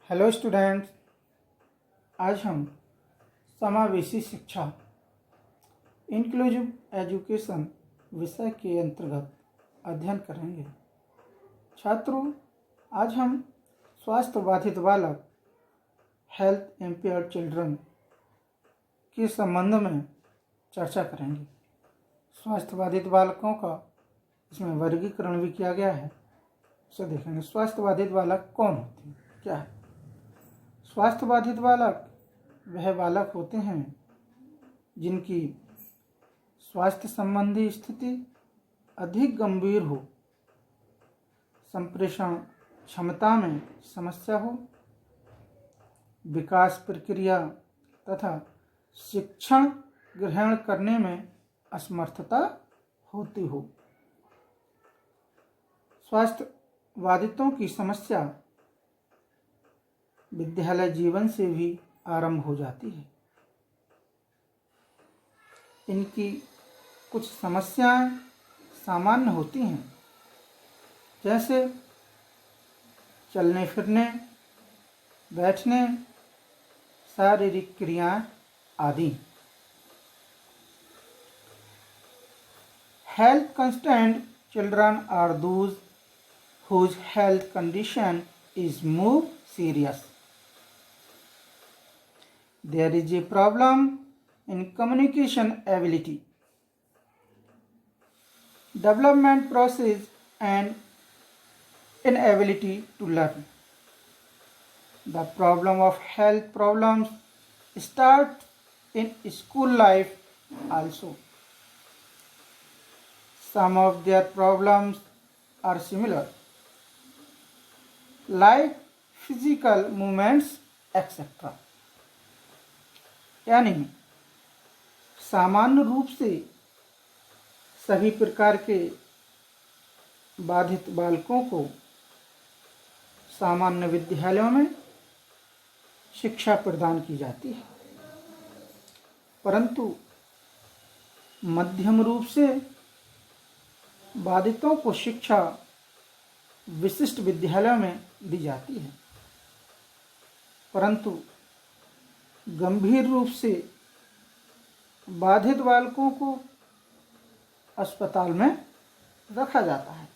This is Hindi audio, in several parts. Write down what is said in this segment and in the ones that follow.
हेलो स्टूडेंट्स, आज हम समावेशी शिक्षा इंक्लूसिव एजुकेशन विषय के अंतर्गत अध्ययन करेंगे। छात्रों, आज हम स्वास्थ्य बाधित बालक हेल्थ इम्पेयर्ड चिल्ड्रन के संबंध में चर्चा करेंगे। स्वास्थ्य बाधित बालकों का इसमें वर्गीकरण भी किया गया है, उसे देखेंगे। स्वास्थ्य बाधित बालक कौन होते हैं, क्या है? स्वास्थ्य बाधित बालक वह बालक होते हैं जिनकी स्वास्थ्य संबंधी स्थिति अधिक गंभीर हो, संप्रेषण क्षमता में समस्या हो, विकास प्रक्रिया तथा शिक्षण ग्रहण करने में असमर्थता होती हो। स्वास्थ्य बाधितों की समस्या विद्यालय जीवन से भी आरंभ हो जाती है। इनकी कुछ समस्याएं सामान्य होती हैं, जैसे चलने फिरने, बैठने, शारीरिक क्रियाएं आदि। Health constraint children are those whose health condition is more serious. There is a problem in communication ability, development process and inability to learn. The problem of health problems start in school life also. Some of their problems are similar, like physical movements etc. यानी सामान्य रूप से सभी प्रकार के बाधित बालकों को सामान्य विद्यालयों में शिक्षा प्रदान की जाती है, परंतु मध्यम रूप से बाधितों को शिक्षा विशिष्ट विद्यालयों में दी जाती है, परंतु गंभीर रूप से बाधित बालकों को अस्पताल में रखा जाता है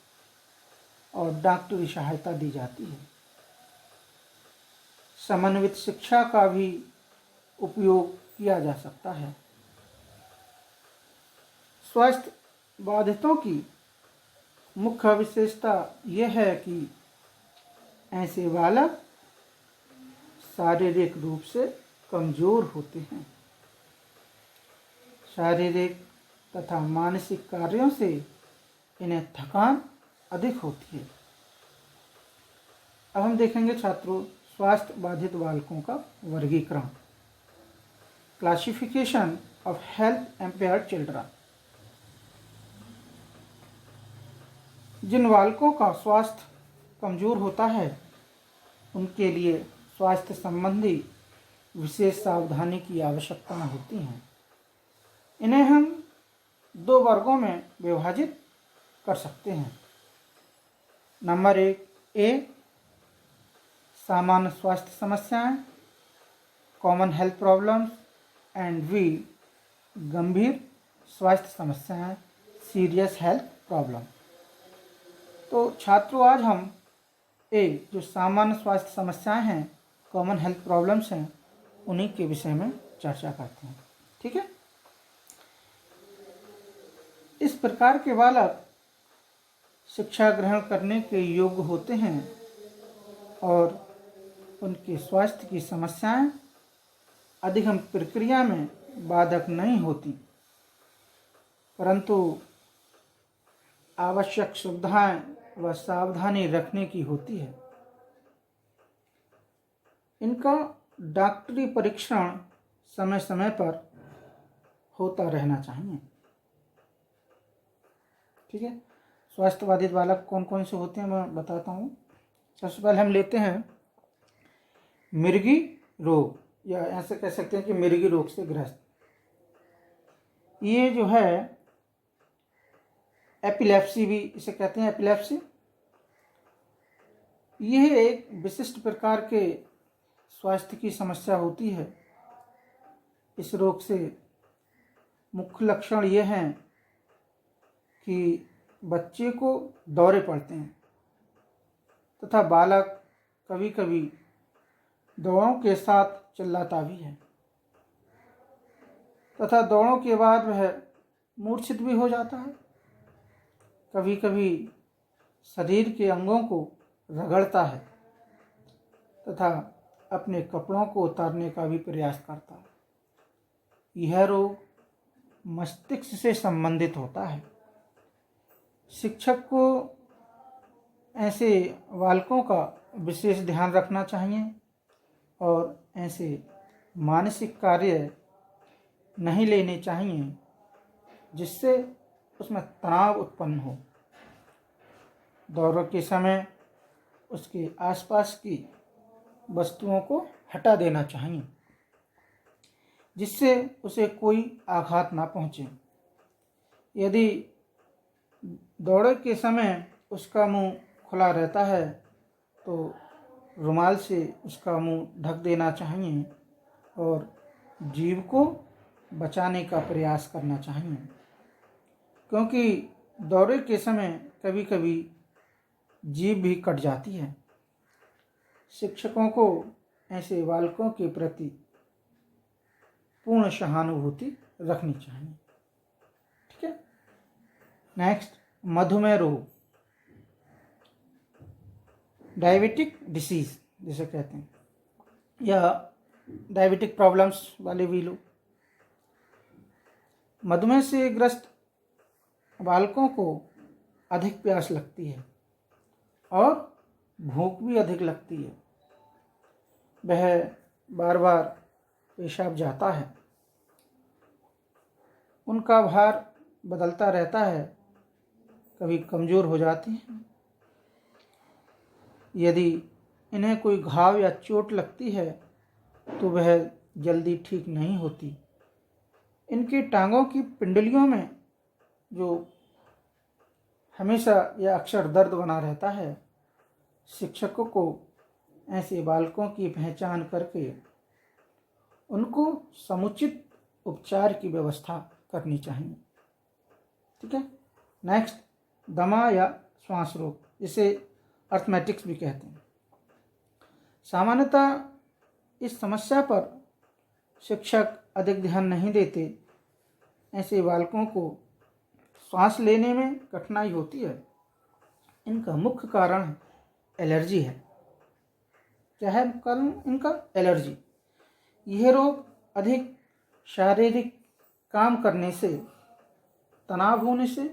और डॉक्टरी सहायता दी जाती है। समन्वित शिक्षा का भी उपयोग किया जा सकता है। स्वास्थ्य बाधितों की मुख्य विशेषता यह है कि ऐसे बालक शारीरिक रूप से कमजोर होते हैं। शारीरिक तथा मानसिक कार्यों से इन्हें थकान अधिक होती है। अब हम देखेंगे छात्रों स्वास्थ्य बाधित बालकों का वर्गीकरण। Classification of health impaired children. जिन बालकों का स्वास्थ्य कमजोर होता है उनके लिए स्वास्थ्य संबंधी विशेष सावधानी की आवश्यकता होती है। इन्हें हम दो वर्गों में विभाजित कर सकते हैं। नंबर 1 ए सामान्य स्वास्थ्य समस्याएं, common health problems, and B गंभीर स्वास्थ्य समस्याएं, सीरियस हेल्थ प्रॉब्लम। तो छात्रों आज हम ए जो सामान्य स्वास्थ्य समस्याएं हैं, कॉमन हेल्थ प्रॉब्लम्स हैं, उन्हीं के विषय में चर्चा करते हैं। ठीक है। इस प्रकार के बालक शिक्षा ग्रहण करने के योग्य होते हैं और उनके स्वास्थ्य की समस्याएं अधिगम प्रक्रिया में बाधक नहीं होती, परंतु आवश्यक सुविधाएं व सावधानी रखने की होती है। इनका डॉक्टरी परीक्षण समय समय पर होता रहना चाहिए। ठीक है। स्वास्थ्य बाधित बालक कौन कौन से होते हैं मैं बताता हूँ। सबसे पहले हम लेते हैं मिर्गी रोग, या ऐसे कह सकते हैं कि मिर्गी रोग से ग्रस्त। ये जो है एपिलेप्सी भी इसे कहते हैं, एपिलेप्सी। यह एक विशिष्ट प्रकार के स्वास्थ्य की समस्या होती है। इस रोग से मुख्य लक्षण ये हैं कि बच्चे को दौरे पड़ते हैं तथा बालक कभी कभी दौड़ों के साथ चिल्लाता भी है तथा दौड़ों के बाद वह मूर्छित भी हो जाता है। कभी कभी शरीर के अंगों को रगड़ता है तथा अपने कपड़ों को उतारने का भी प्रयास करता है। यह रोग मस्तिष्क से संबंधित होता है। शिक्षक को ऐसे बालकों का विशेष ध्यान रखना चाहिए और ऐसे मानसिक कार्य नहीं लेने चाहिए जिससे उसमें तनाव उत्पन्न हो। दौरे के समय उसके आसपास की वस्तुओं को हटा देना चाहिए जिससे उसे कोई आघात ना पहुंचे। यदि दौरे के समय उसका मुंह खुला रहता है तो रुमाल से उसका मुंह ढक देना चाहिए और जीभ को बचाने का प्रयास करना चाहिए, क्योंकि दौरे के समय कभी कभी जीभ भी कट जाती है। शिक्षकों को ऐसे बालकों के प्रति पूर्ण सहानुभूति रखनी चाहिए। ठीक है। नेक्स्ट, मधुमेह रोग, डायबिटिक डिसीज जिसे कहते हैं, या डायबिटिक प्रॉब्लम्स वाले भी लोग। मधुमेह से ग्रस्त बालकों को अधिक प्यास लगती है और भूख भी अधिक लगती है। वह बार बार पेशाब जाता है, उनका भार बदलता रहता है, कभी कमज़ोर हो जाती हैं। यदि इन्हें कोई घाव या चोट लगती है तो वह जल्दी ठीक नहीं होती। इनकी टांगों की पिंडलियों में जो हमेशा या अक्सर दर्द बना रहता है, शिक्षकों को ऐसे बालकों की पहचान करके उनको समुचित उपचार की व्यवस्था करनी चाहिए। ठीक है। नेक्स्ट, दमा या श्वास रोग, जिसे अर्थमेटिक्स भी कहते हैं। सामान्यतः इस समस्या पर शिक्षक अधिक ध्यान नहीं देते। ऐसे बालकों को सांस लेने में कठिनाई होती है। इनका मुख्य कारण एलर्जी है। क्या है कारण इनका? एलर्जी। यह रोग अधिक शारीरिक काम करने से, तनाव होने से,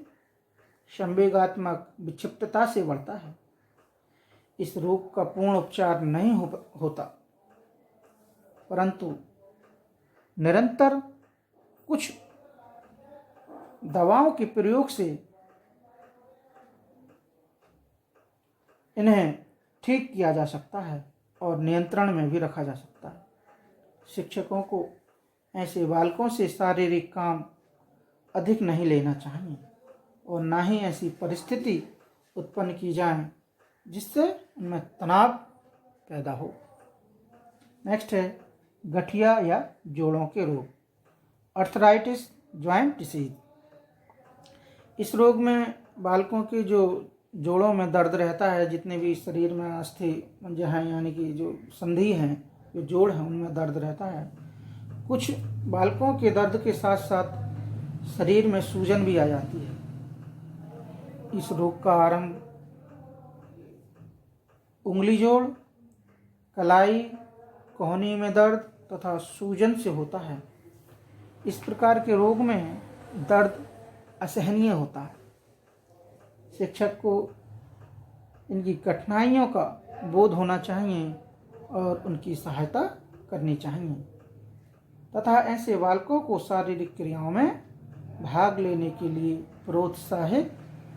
संवेगात्मक विक्षिप्तता से बढ़ता है। इस रोग का पूर्ण उपचार नहीं होता, परंतु निरंतर कुछ दवाओं के प्रयोग से इन्हें ठीक किया जा सकता है और नियंत्रण में भी रखा जा सकता है। शिक्षकों को ऐसे बालकों से शारीरिक काम अधिक नहीं लेना चाहिए और ना ही ऐसी परिस्थिति उत्पन्न की जाए जिससे उनमें तनाव पैदा हो। नेक्स्ट है गठिया या जोड़ों के रोग, अर्थराइटिस जॉइंट डिसीज। इस रोग में बालकों के जो जोड़ों में दर्द रहता है, जितने भी शरीर में अस्थि जहाँ यानी कि जो संधि हैं, जो जोड़ हैं, उनमें दर्द रहता है। कुछ बालकों के दर्द के साथ साथ शरीर में सूजन भी आ जाती है। इस रोग का आरंभ उंगली जोड़, कलाई, कोहनी में दर्द तथा सूजन से होता है। इस प्रकार के रोग में दर्द असहनीय होता है। शिक्षक को इनकी कठिनाइयों का बोध होना चाहिए और उनकी सहायता करनी चाहिए तथा ऐसे बालकों को शारीरिक क्रियाओं में भाग लेने के लिए प्रोत्साहित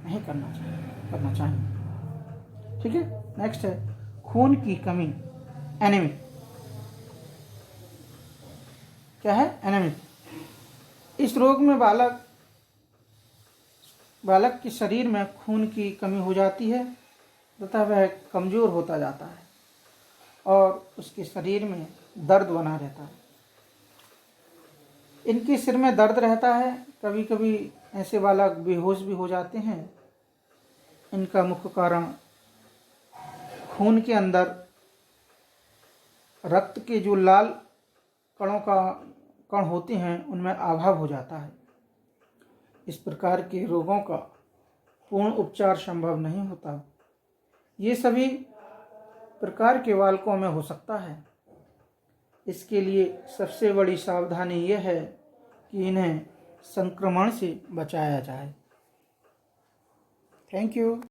नहीं करना चाहिए। ठीक है। नेक्स्ट है खून की कमी, एनीमिक। क्या है? एनीमिक। इस रोग में बालक के शरीर में खून की कमी हो जाती है तथा वह कमज़ोर होता जाता है और उसके शरीर में दर्द बना रहता है। इनके सिर में दर्द रहता है, कभी कभी ऐसे बालक बेहोश भी हो जाते हैं। इनका मुख्य कारण खून के अंदर रक्त के जो लाल कण होते हैं उनमें अभाव हो जाता है। इस प्रकार के रोगों का पूर्ण उपचार संभव नहीं होता। ये सभी प्रकार के बालकों में हो सकता है। इसके लिए सबसे बड़ी सावधानी यह है कि इन्हें संक्रमण से बचाया जाए। Thank you.